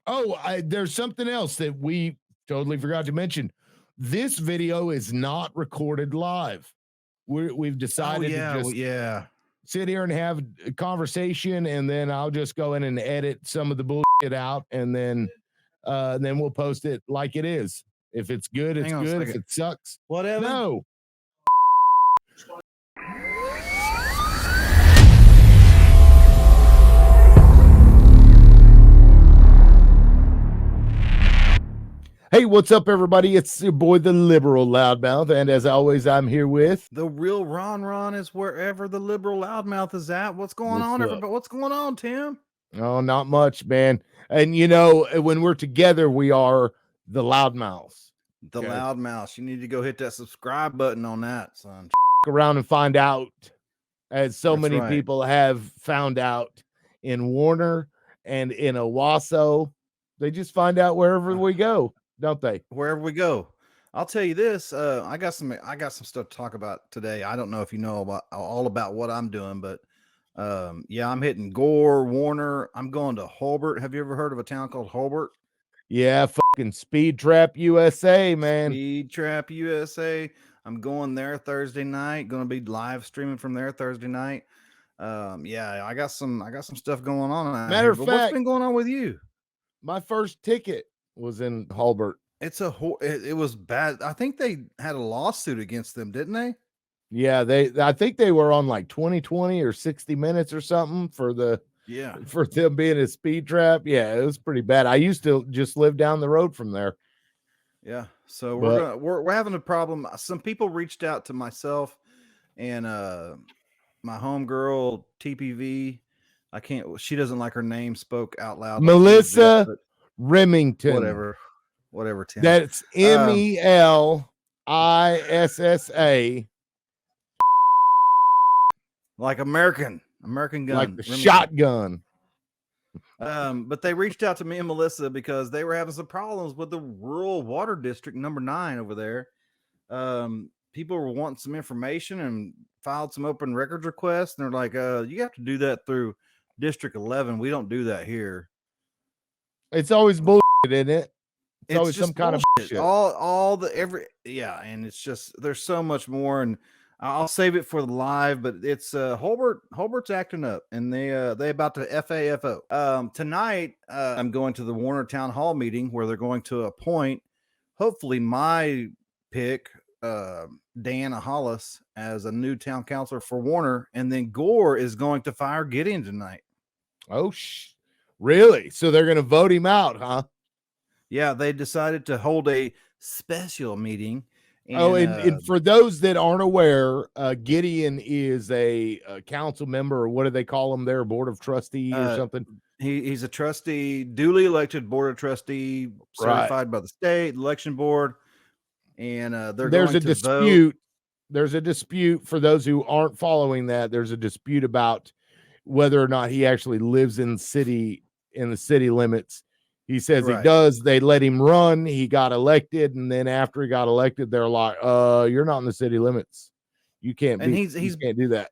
There's something else that we totally forgot to mention. This video is not recorded live. We've decided to just sit here and have a conversation, and then I'll just go in and edit some of the bullshit out, and then we'll post it like it is. If it's good, it's good. If it sucks, whatever. No. Hey, what's up, everybody? It's your boy, the liberal loudmouth, and as always, I'm here with the real Ron is wherever the liberal loudmouth is at. What's going on, everybody? What's going on, Tim? Oh, not much, man. And you know, when we're together, we are the loudmouths. The loudmouths. You need to go hit that subscribe button on that, son. Around and find out, as so many people have found out in Warner and in Owasso. They just find out wherever we go, don't they? Wherever we go. I'll tell you this. I got some stuff to talk about today. I don't know if you know all about what I'm doing, but yeah, I'm hitting Gore, Warner. I'm going to Hobart. Have you ever heard of a town called Hobart? Yeah, fucking Speed Trap USA, man. Speed Trap USA. I'm going there Thursday night. Going to be live streaming from there Thursday night. Yeah, I got some stuff going on. Matter of fact, what's been going on with you? My first ticket was in Hobart. It was bad. I think they had a lawsuit against them, didn't they? Yeah, I think they were on like 2020 or 60 Minutes or something for them being a speed trap. Yeah, it was pretty bad. I used to just live down the road from there. Yeah, so we're having a problem. Some people reached out to myself and my homegirl TPV. She doesn't like her name spoke out loud. Melissa Remington. Whatever. Tim. That's MELISSA. Like American gun. Like the shotgun. But they reached out to me and Melissa because they were having some problems with the rural water district number 9 over there. People were wanting some information and filed some open records requests, and they're like, you have to do that through District 11. We don't do that here. It's always bullshit, isn't it? It's always some kind of bullshit. And it's just there's so much more, and I'll save it for the live, but it's Holbert's acting up, and they about to FAFO. Tonight, I'm going to the Warner Town Hall meeting where they're going to appoint, hopefully, my pick, Diana Hollis, as a new town councilor for Warner, and then Gore is going to fire Gideon tonight. Oh, really? So they're going to vote him out, huh? Yeah, they decided to hold a special meeting. And for those that aren't aware, Gideon is a council member, or what do they call him there? Board of trustee or something? He's a trustee, duly elected board of trustee, certified by the state election board. And there's a dispute. Vote. There's a dispute for those who aren't following that. There's a dispute about whether or not he actually lives in the city limits. He says he does. They let him run. He got elected, and then after he got elected, they're like, "You're not in the city limits. You can't be. You can't do that."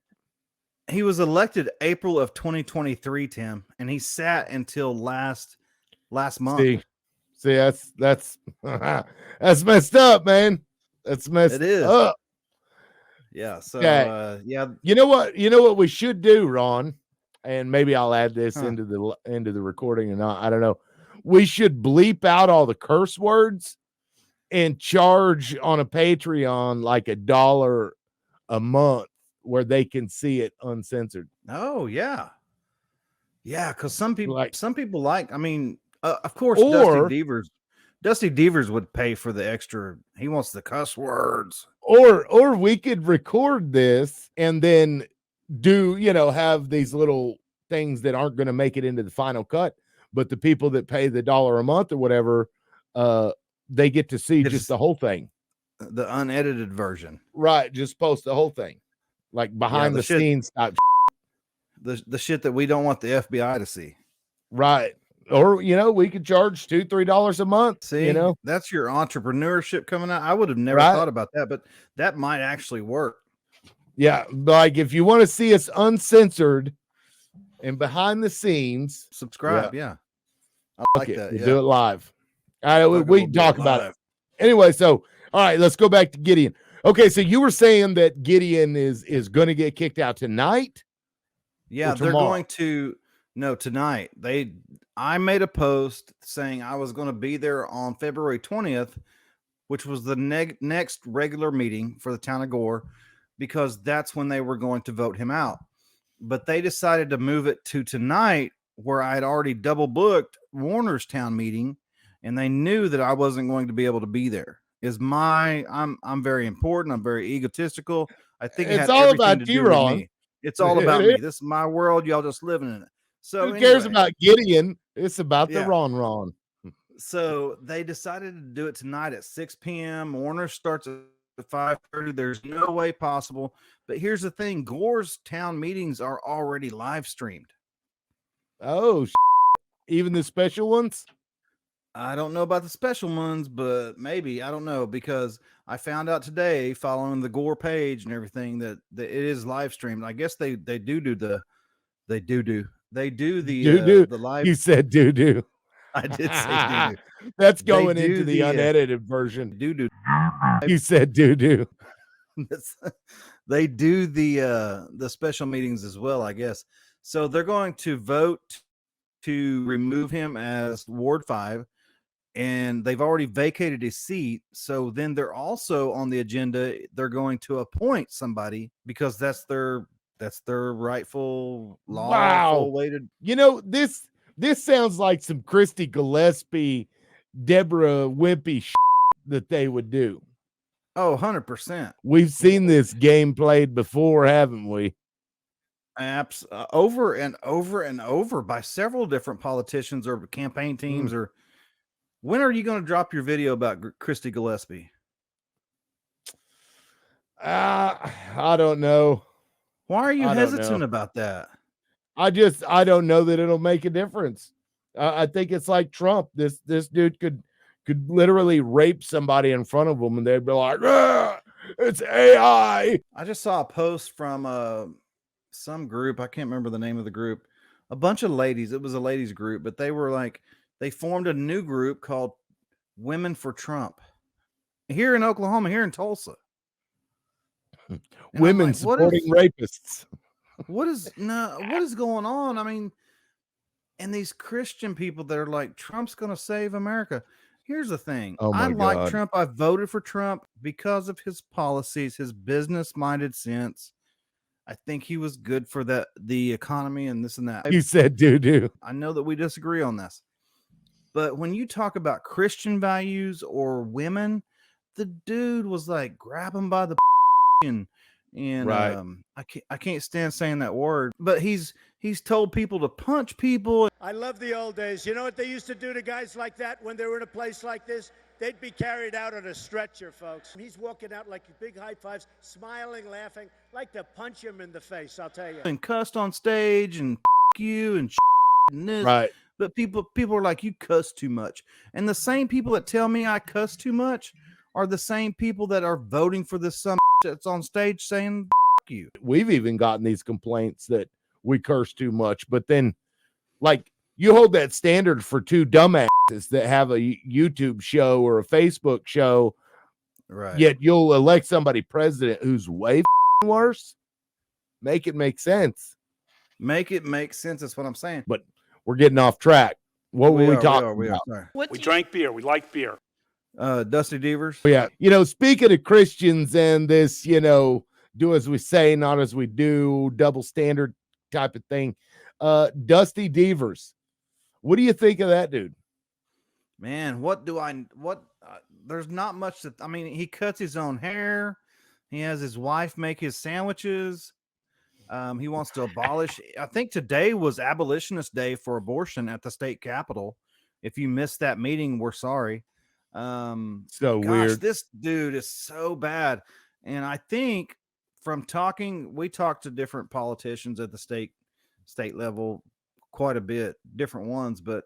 He was elected April of 2023, Tim, and he sat until last month. See, that's that's messed up, man. That's messed up. Yeah. So, yeah. You know what we should do, Ron, and maybe I'll add this into the recording or not. I don't know. We should bleep out all the curse words and charge on a Patreon like $1 a month where they can see it uncensored. Oh yeah. Yeah. Cause some people like, I mean, of course, Dusty Deevers would pay for the extra. He wants the cuss words. Or we could record this and then have these little things that aren't going to make it into the final cut. But the people that pay the $1 a month or whatever, they get to see just the whole thing. The unedited version. Right. Just post the whole thing. Like behind the scenes type. The shit that we don't want the FBI to see. Right. Or, we could charge $2, $3 a month. See, that's your entrepreneurship coming out. I would have never thought about that, but that might actually work. Yeah. Like if you want to see us uncensored and behind the scenes, subscribe. Yeah. I like that. We'll Yeah. do it live. All right, we can talk about it. Anyway, so all right, let's go back to Gideon. Okay, so you were saying that Gideon is going to get kicked out tonight? Yeah, they're going to tonight. I made a post saying I was going to be there on February 20th, which was the next regular meeting for the town of Gore, because that's when they were going to vote him out. But they decided to move it to tonight, where I had already double booked Warner's town meeting, and they knew that I wasn't going to be able to be there. I'm very important. I'm very egotistical. I think it's all about you, Ron. Me. It's all about me. This is my world. Y'all just living in it. So who cares about Gideon? It's about the Ron. So they decided to do it tonight at 6 p.m. Warner starts at 5:30. There's no way possible. But here's the thing: Gore's town meetings are already live streamed. Oh, even the special ones? I don't know about the special ones, but maybe, I don't know, because I found out today, following the Gore page and everything, that it is live streamed. I guess they do the live. You said do. I did say do. That's going into the unedited version. Do. You said do. They do the special meetings as well, I guess. So they're going to vote to remove him as Ward 5. And they've already vacated his seat. So then they're also on the agenda. They're going to appoint somebody, because that's their rightful lawful way to. You know, this sounds like some Christy Gillespie, Deborah Wimpy that they would do. Oh, 100%. We've seen this game played before, haven't we? Over and over and over by several different politicians or campaign teams. Or when are you going to drop your video about Christy Gillespie? I don't know. Why are you hesitant about that? I don't know that it'll make a difference. I think it's like Trump. This dude could literally rape somebody in front of them, and they'd be like, "It's AI." I just saw a post from some group. I can't remember the name of the group. A bunch of ladies. It was a ladies group, but they were like, they formed a new group called Women for Trump here in Oklahoma, here in Tulsa. Women like, supporting rapists. What is going on? I mean, and these Christian people that are like, Trump's going to save America. Here's the thing. I like Trump. I voted for Trump because of his policies, his business-minded sense. I think he was good for the economy and this and that. You said do. I know that we disagree on this. But when you talk about Christian values or women, the dude was like, grab him by the and right. I can't stand saying that word, but he's told people to punch people. I love the old days. You know what they used to do to guys like that when they were in a place like this? They'd be carried out on a stretcher, folks. He's walking out like big high fives, smiling, laughing, like to punch him in the face, I'll tell you. And cussed on stage and you and this. Right. But people are like, you cuss too much. And the same people that tell me I cuss too much are the same people that are voting for this some that's on stage saying you. We've even gotten these complaints that we curse too much, but then like you hold that standard for two dumbasses that have a YouTube show or a Facebook show, right? Yet you'll elect somebody president who's way worse. Make it make sense. Make it make sense. That's what I'm saying. But we're getting off track. What were we talking about? We drank beer. We like beer. Dusty Deevers. Yeah. You know, speaking of Christians and this, do as we say, not as we do, double standard type of thing. Dusty Deevers. What do you think of that dude? Man, there's not much he cuts his own hair. He has his wife make his sandwiches. He wants to abolish. I think today was Abolitionist Day for abortion at the state capitol. If you missed that meeting, we're sorry. Weird. This dude is so bad. And I think we talked to different politicians at the state level quite a bit, different ones, but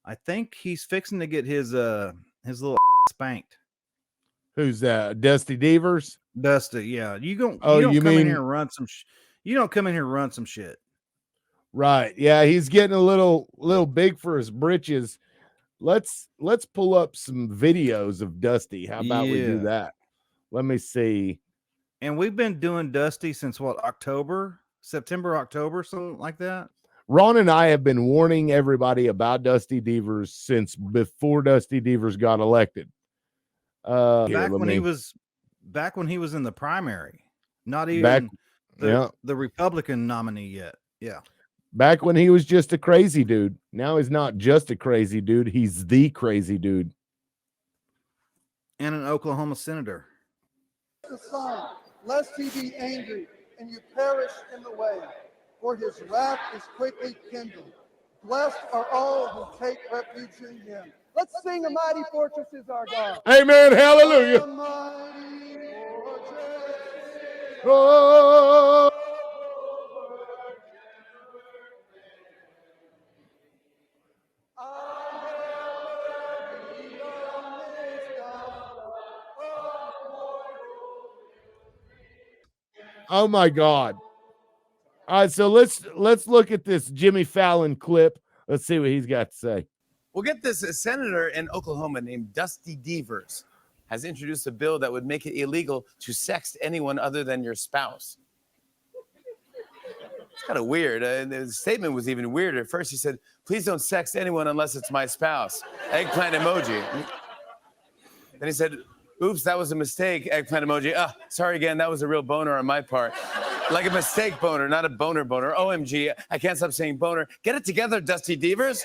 I think he's fixing to get his little spanked. Who's that? Dusty Deevers? Dusty, yeah. You don't come in here and run some you don't come in here and run some shit. Right. Yeah, he's getting a little big for his britches. let's pull up some videos of Dusty. How about we do that? Let me see. And we've been doing Dusty since what, September, October, something like that. Ron and I have been warning everybody about Dusty Deevers since before Dusty Deevers got elected. Back when he was in the primary, not even the Republican nominee yet. Yeah. Back when he was just a crazy dude. Now he's not just a crazy dude. He's the crazy dude. And an Oklahoma senator. The sign, lest he be angry and you perish in the way, for his wrath is quickly kindled. Blessed are all who take refuge in him. Let's sing A Mighty Fortress is Our God. Amen. Hallelujah. A mighty fortress. Oh. Oh my God. All right, so let's look at this Jimmy Fallon clip. Let's see what he's got to say. We'll get this. A senator in Oklahoma named Dusty Deevers has introduced a bill that would make it illegal to sext anyone other than your spouse. It's kind of weird. The statement was even weirder. At first he said, please don't sext anyone unless it's my spouse. Eggplant emoji. Then he said, oops, that was a mistake, eggplant emoji. Sorry again, that was a real boner on my part. Like a mistake boner, not a boner boner. OMG, I can't stop saying boner. Get it together, Dusty Deevers.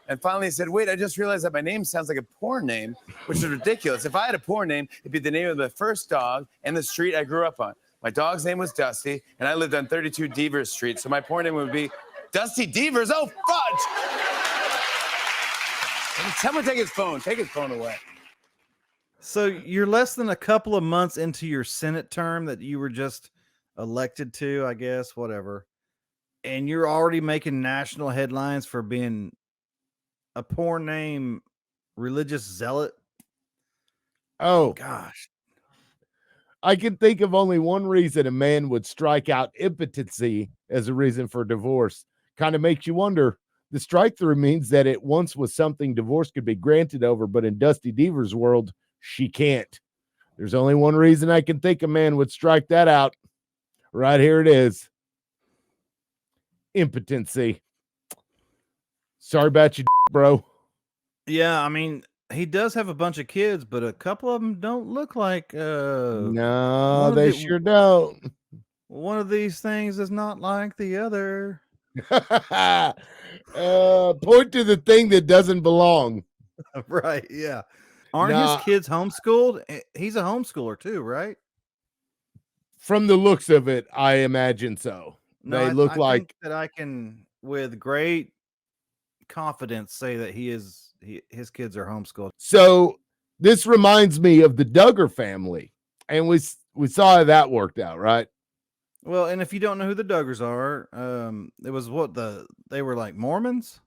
And finally he said, wait, I just realized that my name sounds like a porn name, which is ridiculous. If I had a porn name, it'd be the name of the first dog and the street I grew up on. My dog's name was Dusty, and I lived on 32 Deevers Street, so my porn name would be Dusty Deevers. Oh, fudge! Someone take his phone. Take his phone away. So you're less than a couple of months into your Senate term that you were just elected to, I guess, whatever. And you're already making national headlines for being a poor name religious zealot. Oh, gosh. I can think of only one reason a man would strike out impotency as a reason for divorce. Kind of makes you wonder. The strike through means that it once was something divorce could be granted over, but in Dusty Deevers' world, she can't. There's only one reason I can think a man would strike that out. Right here it is. Impotency. Sorry about you, bro. Yeah, I mean, he does have a bunch of kids, but a couple of them don't look like no, they sure don't. One of these things is not like the other. Point to the thing that doesn't belong. Right, yeah. Aren't his kids homeschooled? He's a homeschooler too, right? From the looks of it, I imagine so. No, they look like think that I can, with great confidence, say that his kids are homeschooled. So this reminds me of the Duggar family, and we saw how that worked out, right? Well, and if you don't know who the Duggars are, it was they were like Mormons,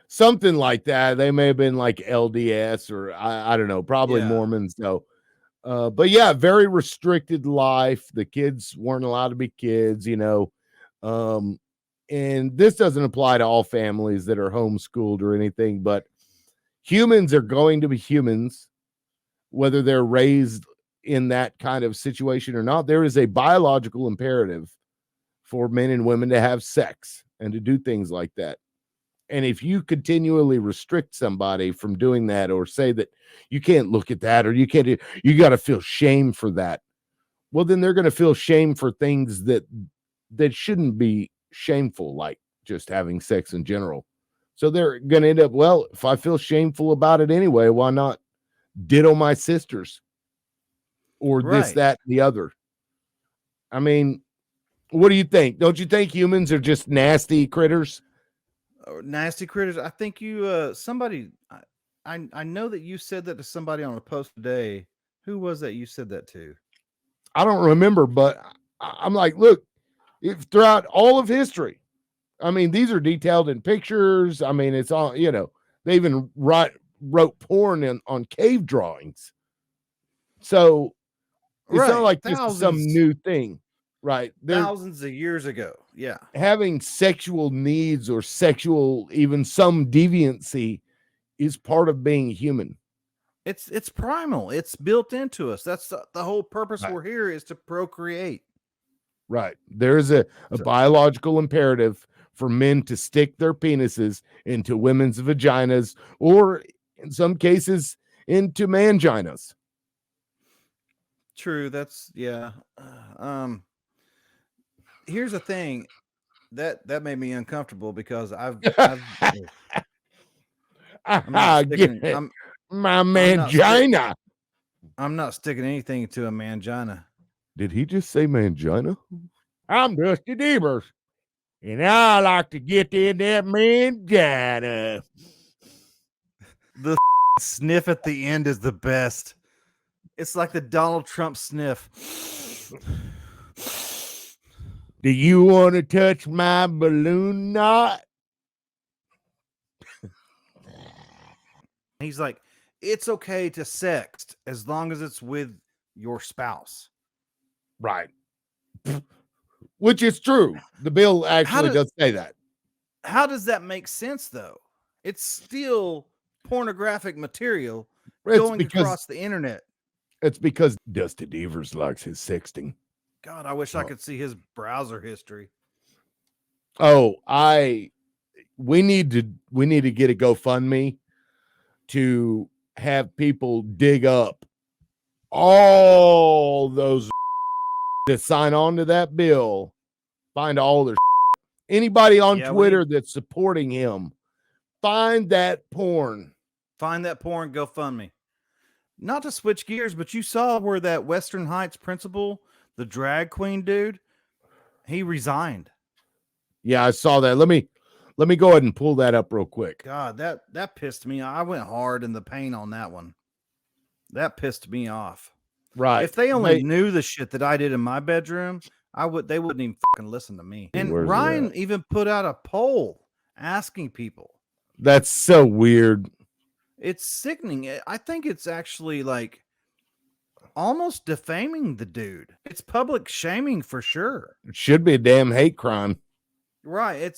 something like that. They may have been like LDS or I don't know, probably Mormons though. But yeah, very restricted life. The kids weren't allowed to be kids, you know. And this doesn't apply to all families that are homeschooled or anything, but humans are going to be humans, whether they're raised in that kind of situation or not. There is a biological imperative for men and women to have sex and to do things like that. And if you continually restrict somebody from doing that, or say that you can't look at that, or you got to feel shame for that, well, then they're going to feel shame for things that shouldn't be shameful, like just having sex in general. So they're going to end up, well, if I feel shameful about it anyway, why not ditto my sisters or this, that, and the other? I mean, what do you think? Don't you think humans are just nasty critters? Nasty critters. I think you somebody I know that you said that to somebody on a post today. Who was that you said that to? I don't remember, but I'm like, look, throughout all of history, I mean, these are detailed in pictures. I mean, it's all, you know, they even wrote porn on cave drawings. So it's not like this is some new thing, right? Thousands of years ago. having sexual needs or sexual, even some deviancy, is part of being human. It's primal. It's built into us. That's the whole purpose we're here, is to procreate. Right. There's a biological imperative for men to stick their penises into women's vaginas, or in some cases into manginas. True. That's here's the thing that made me uncomfortable, because I'm not sticking, my mangina. I'm not sticking anything to a mangina. Did he just say mangina? I'm Dusty Deevers, and I like to get in that mangina. The sniff at the end is the best. It's like the Donald Trump sniff. Do you want to touch my balloon knot? He's like, it's okay to sext as long as it's with your spouse. Right. Which is true. The bill actually does say that. How does that make sense, though? It's still pornographic material going across the internet. It's because Dusty Deevers likes his sexting. God, I wish I could see his browser history. Oh, we need to get a GoFundMe to have people dig up all those that sign on to that bill, find all their anybody on Twitter that's supporting him, find that porn. Find that porn, GoFundMe. Not to switch gears, but you saw where that Western Heights principal, the drag queen dude, he resigned. Yeah, I saw that. Let me go ahead and pull that up real quick. God, that pissed me off. I went hard in the paint on that one. That pissed me off. Right. If they only knew the shit that I did in my bedroom, they wouldn't even fucking listen to me. And Ryan even put out a poll asking people. That's so weird. It's sickening. I think it's actually like almost defaming the dude. It's public shaming for sure. It should be a damn hate crime. Right.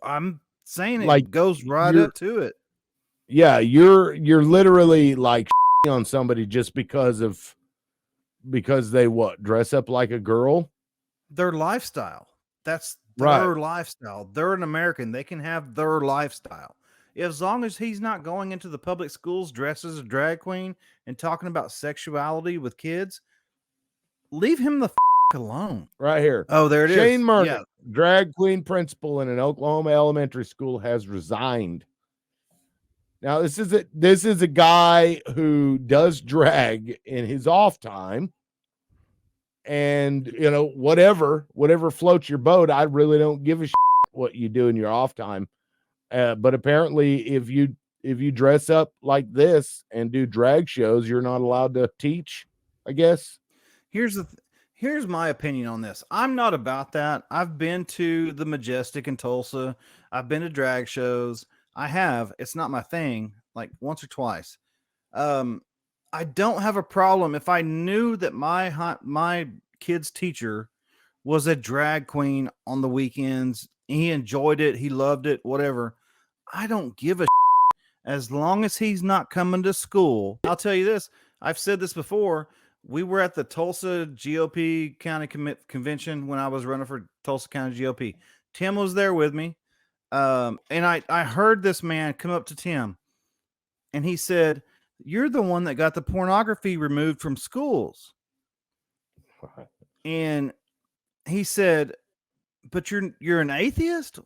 I'm saying it like goes right up to it. Yeah, you're literally like on somebody just because they dress up like a girl. Their lifestyle. That's their lifestyle. They're an American. They can have their lifestyle. As long as he's not going into the public schools dressed as a drag queen and talking about sexuality with kids, leave him the alone. Right here. Oh, there it is. Shane Martin, drag queen principal in an Oklahoma elementary school, has resigned. Now, this is a guy who does drag in his off time. And, whatever floats your boat, I really don't give a shit what you do in your off time. But apparently, if you dress up like this and do drag shows, you're not allowed to teach, I guess. Here's my opinion on this. I'm not about that. I've been to the Majestic in Tulsa. I've been to drag shows. I have. It's not my thing, like once or twice. I don't have a problem if I knew that my kid's teacher was a drag queen on the weekends. He enjoyed it. He loved it, whatever. I don't give a as long as he's not coming to school. I'll tell you this. I've said this before. We were at the Tulsa GOP County Convention when I was running for Tulsa County GOP. Tim was there with me. And I heard this man come up to Tim and he said, "You're the one that got the pornography removed from schools." And he said, "But you're an atheist?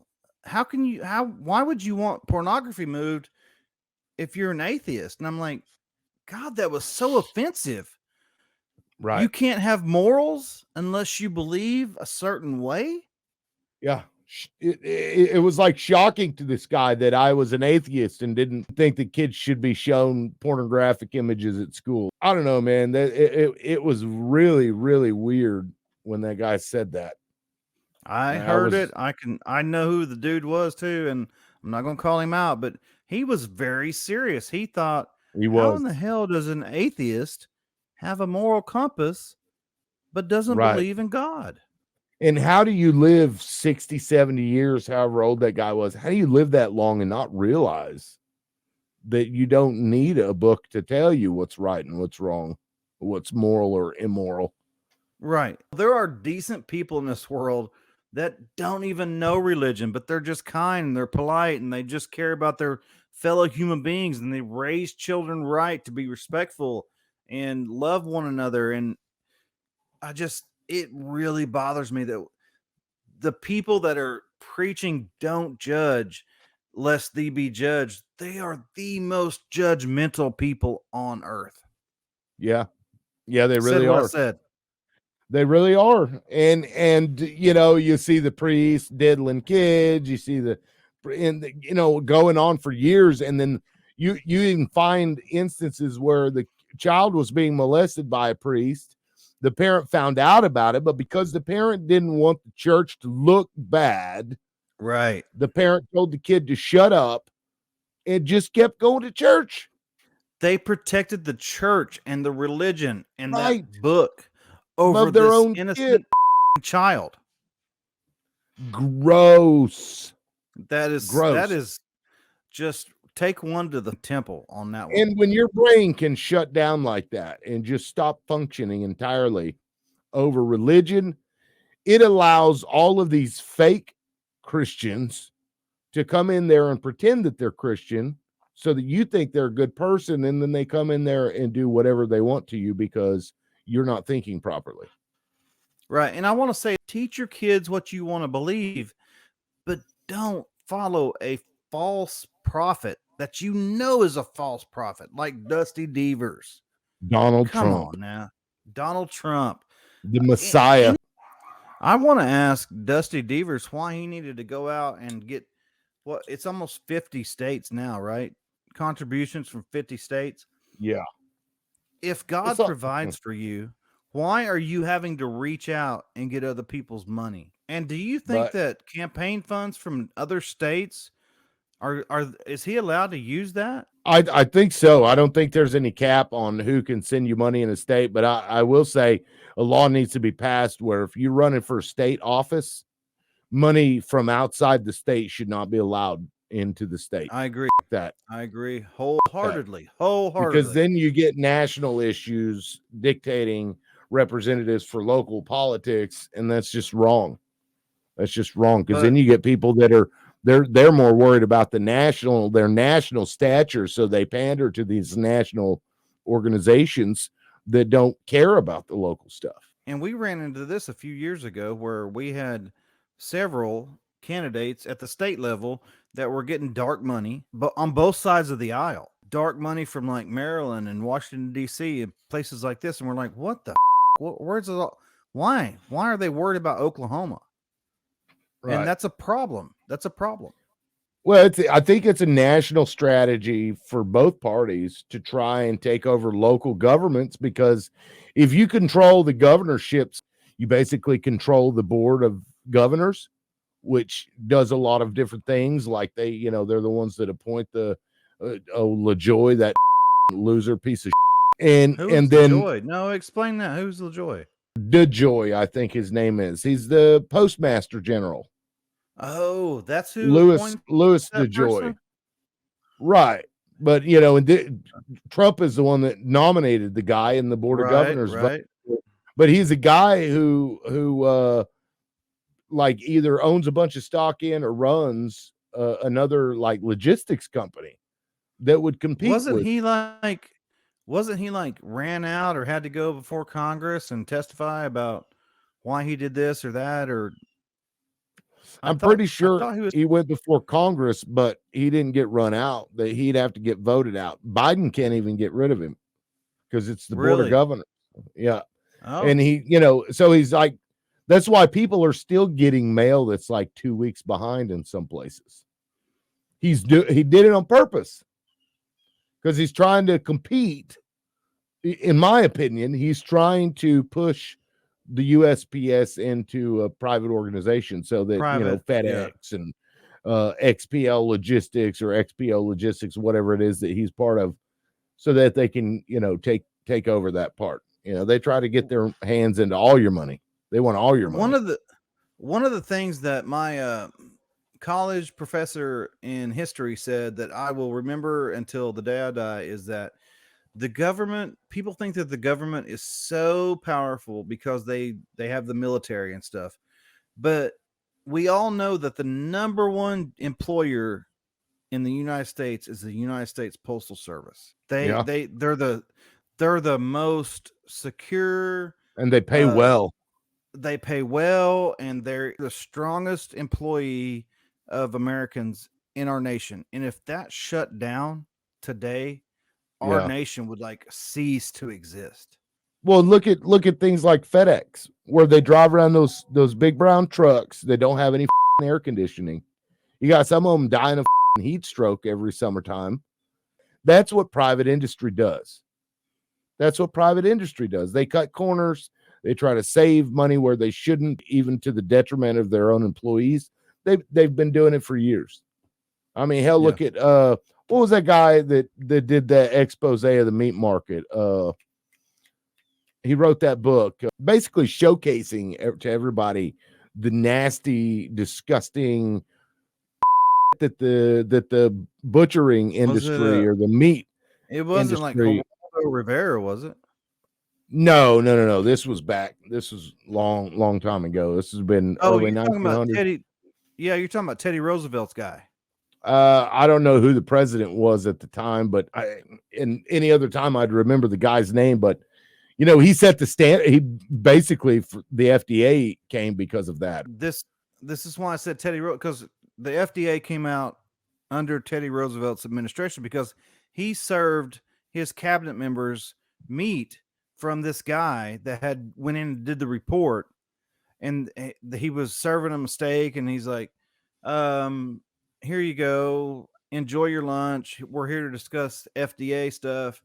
Why would you want pornography moved if you're an atheist?" And I'm like, God, that was so offensive. Right. You can't have morals unless you believe a certain way. Yeah. It was like shocking to this guy that I was an atheist and didn't think that kids should be shown pornographic images at school. I don't know, man. It was really, really weird when that guy said that. I heard it. I know who the dude was too, and I'm not going to call him out, but he was very serious. He thought, how in the hell does an atheist have a moral compass but doesn't believe in God? And how do you live 60, 70 years, however old that guy was? How do you live that long and not realize that you don't need a book to tell you what's right and what's wrong, what's moral or immoral? Right. There are decent people in this world that don't even know religion, but they're just kind and they're polite and they just care about their fellow human beings and they raise children right to be respectful and love one another. And it really bothers me that the people that are preaching don't judge lest thee be judged, they are the most judgmental people on earth. Yeah. Yeah, they really are. Said. They really are. And you know, you see the priests diddling kids, you see going on for years, and then you even find instances where the child was being molested by a priest. The parent found out about it, but because the parent didn't want the church to look bad, right, the parent told the kid to shut up and just kept going to church. They protected the church and the religion and right. that book over their this own innocent child. Gross. That is just take one to the temple on that one. And when your brain can shut down like that and just stop functioning entirely over religion, it allows all of these fake Christians to come in there and pretend that they're Christian so that you think they're a good person, and then they come in there and do whatever they want to you because you're not thinking properly. Right. And I want to say, teach your kids what you want to believe, but don't follow a false prophet that you know is a false prophet, like Dusty Deevers. Donald Come Trump. on now. Donald Trump. The Messiah. And I want to ask Dusty Deevers why he needed to go out and get it's almost 50 states now, right? Contributions from 50 states. Yeah. If God provides for you, why are you having to reach out and get other people's money? And do you think that campaign funds from other states is he allowed to use that? I think so. I don't think there's any cap on who can send you money in a state, but I will say a law needs to be passed where if you're running for state office, money from outside the state should not be allowed into the state. I agree with that. I agree wholeheartedly. Wholeheartedly. Because then you get national issues dictating representatives for local politics, and that's just wrong. That's just wrong, because then you get people that are they're more worried about their national stature, so they pander to these national organizations that don't care about the local stuff. And we ran into this a few years ago where we had several candidates at the state level that were getting dark money, but on both sides of the aisle. Dark money from like Maryland and Washington, D.C. and places like this. And we're like, what the where's it all? Why are they worried about Oklahoma? Right. And that's a problem. That's a problem. Well, I think it's a national strategy for both parties to try and take over local governments, because if you control the governorships, you basically control the board of governors, which does a lot of different things. Like they're the ones that appoint the LaJoy, that loser piece of shit. And then LaJoy? No, explain that. Who's LaJoy? DeJoy, I think his name is. He's the postmaster general. Oh, that's who Louis DeJoy. Right. But Trump is the one that nominated the guy in the board of governors. Right. But he's a guy who like either owns a bunch of stock in or runs another like logistics company that would compete. Wasn't he like ran out or had to go before Congress and testify about why he did this or that? Or I'm pretty sure he went before Congress, but he didn't get run out. That he'd have to get voted out. Biden can't even get rid of him because it's the board of governors. Yeah. Oh. And he, so he's like, that's why people are still getting mail that's like 2 weeks behind in some places. He did it on purpose because he's trying to compete. In my opinion, he's trying to push the USPS into a private organization so that FedEx and XPL Logistics or XPO Logistics, whatever it is that he's part of, so that they can take over that part. They try to get their hands into all your money. They want all your money. One of the things that my college professor in history said that I will remember until the day I die is that the government, people think that the government is so powerful because they have the military and stuff. But we all know that the number one employer in the United States is the United States Postal Service. They're the most secure, and they pay well. They pay well, and they're the strongest employee of Americans in our nation. And if that shut down today, our nation would like cease to exist. Well, look at things like FedEx, where they drive around those big brown trucks. They don't have any air conditioning. You got some of them dying of heat stroke every summertime. That's what private industry does. That's what private industry does. They cut corners. They try to save money where they shouldn't, even to the detriment of their own employees. They've been doing it for years. I mean, hell, look at what was that guy that did the expose of the meat market? He wrote that book, basically showcasing to everybody the nasty, disgusting that the butchering industry or the meat. It wasn't industry. Like Geraldo Rivera, was it? No. This was long time ago. This has been early 1900s. You're talking about Teddy Roosevelt's guy. I don't know who the president was at the time, but in any other time I'd remember the guy's name. But you know, he set the standard. He basically, the FDA came because of that. This is why I said Teddy because the FDA came out under Teddy Roosevelt's administration because he served his cabinet members meat from this guy that had went in and did the report, and he was serving them a steak, and he's like, here you go, enjoy your lunch. We're here to discuss FDA stuff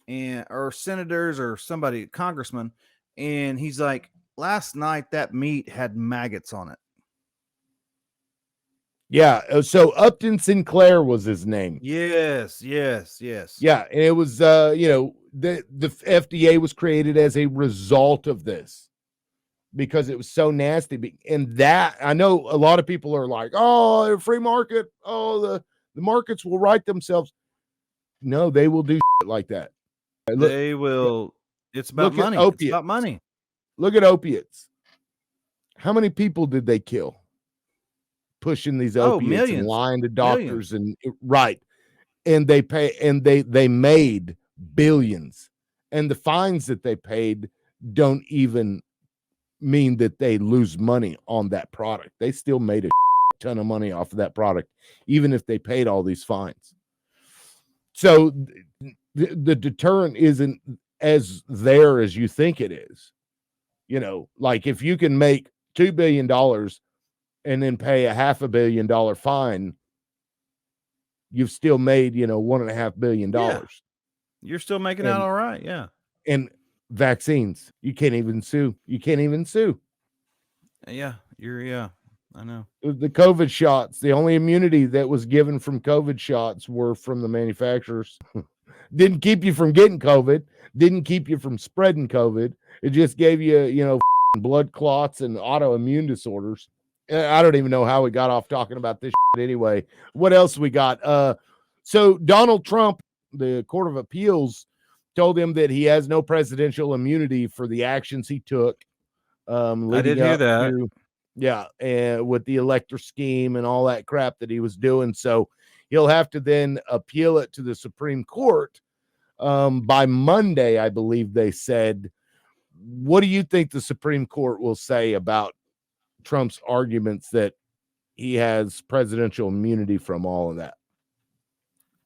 or senators or somebody, congressman. And he's like, last night that meat had maggots on it. Yeah. So Upton Sinclair was his name. Yes. Yeah. And it was, the FDA was created as a result of this because it was so nasty. And that, I know a lot of people are like, oh, free market. Oh, the markets will right themselves. No, they will do shit like that. They will. It's about money. It's about money. Look at opiates. How many people did they kill? Pushing these opiates and lying to doctors and and they pay and they made billions, and the fines that they paid don't even mean that they lose money on that product. They still made a ton of money off of that product, even if they paid all these fines. So the deterrent isn't as there as you think it is. You know, like if you can make $2 billion and then pay $500 million fine, you've still made, $1.5 billion. Yeah. You're still making out all right. Yeah. And vaccines, you can't even sue. Yeah. I know. The COVID shots, the only immunity that was given from COVID shots were from the manufacturers. Didn't keep you from getting COVID, didn't keep you from spreading COVID. It just gave you, blood clots and autoimmune disorders. I don't even know how we got off talking about this shit anyway. What else we got? So Donald Trump, the Court of Appeals, told him that he has no presidential immunity for the actions he took. I did hear that. And with the elector scheme and all that crap that he was doing. So he'll have to then appeal it to the Supreme Court by Monday, I believe they said. What do you think the Supreme Court will say about Trump's arguments that he has presidential immunity from all of that?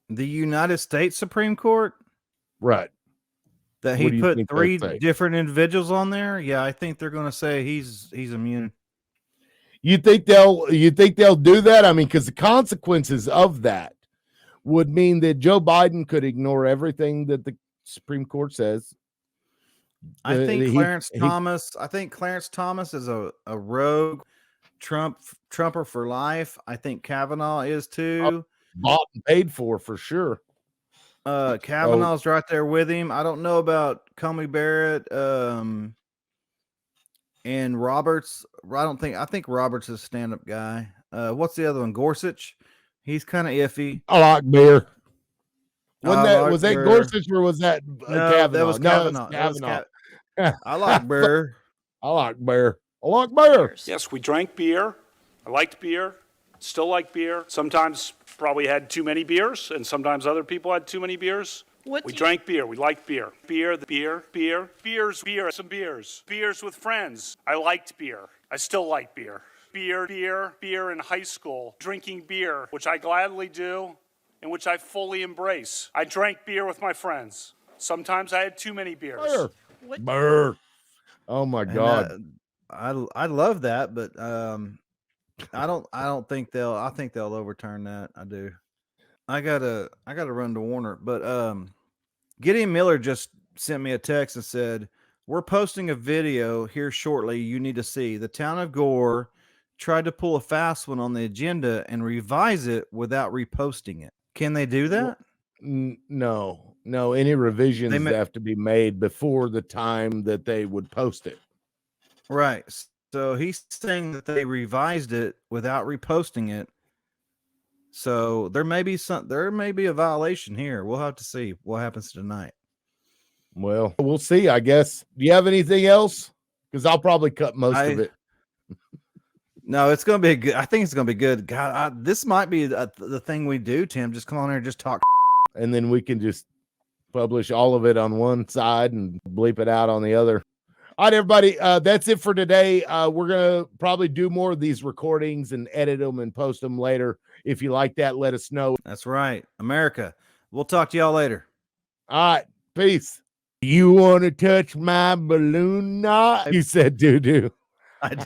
The United States Supreme Court? Right. That he put 3 different individuals on there? Yeah, I think they're going to say he's immune. You think they'll do that? I mean, because the consequences of that would mean that Joe Biden could ignore everything that the Supreme Court says. I think Clarence Thomas is a rogue Trumper for life. I think Kavanaugh is too. Bought and paid for sure. Kavanaugh's right there with him. I don't know about Comey Barrett. And Roberts, I think Roberts is a stand-up guy. What's the other one? Gorsuch. He's kind of iffy. I like beer. Was that Gorsuch or was that Kavanaugh? That was Kavanaugh. I like beer. I like beer. I like beer. Yes, we drank beer. I liked beer. Still like beer. Sometimes probably had too many beers, and sometimes other people had too many beers. We drank beer. We liked beer. Beers, some beers. Beers with friends. I liked beer. I still like beer. Beer in high school. Drinking beer, which I gladly do, and which I fully embrace. I drank beer with my friends. Sometimes I had too many beers. Beer. Oh my God. I love that, but I don't think I think they'll overturn that. I do. I gotta run to Warner, but Gideon Miller just sent me a text and said, "We're posting a video here shortly. You need to see. The town of Gore tried to pull a fast one on the agenda and revise it without reposting it. Can they do that?" No. Any revisions have to be made before the time that they would post it. Right. So he's saying that they revised it without reposting it. So there may be a violation here. We'll have to see what happens tonight. Well, we'll see, I guess. Do you have anything else? Because I'll probably cut most of it. No, it's going to be good. I think it's going to be good. God, this might be the thing we do, Tim. Just come on here and just talk. And then we can just publish all of it on one side and bleep it out on the other. All right, everybody. That's it for today. We're going to probably do more of these recordings and edit them and post them later. If you like that, let us know. That's right. America. We'll talk to y'all later. All right. Peace. You want to touch my balloon knot? You said doo-doo. I did.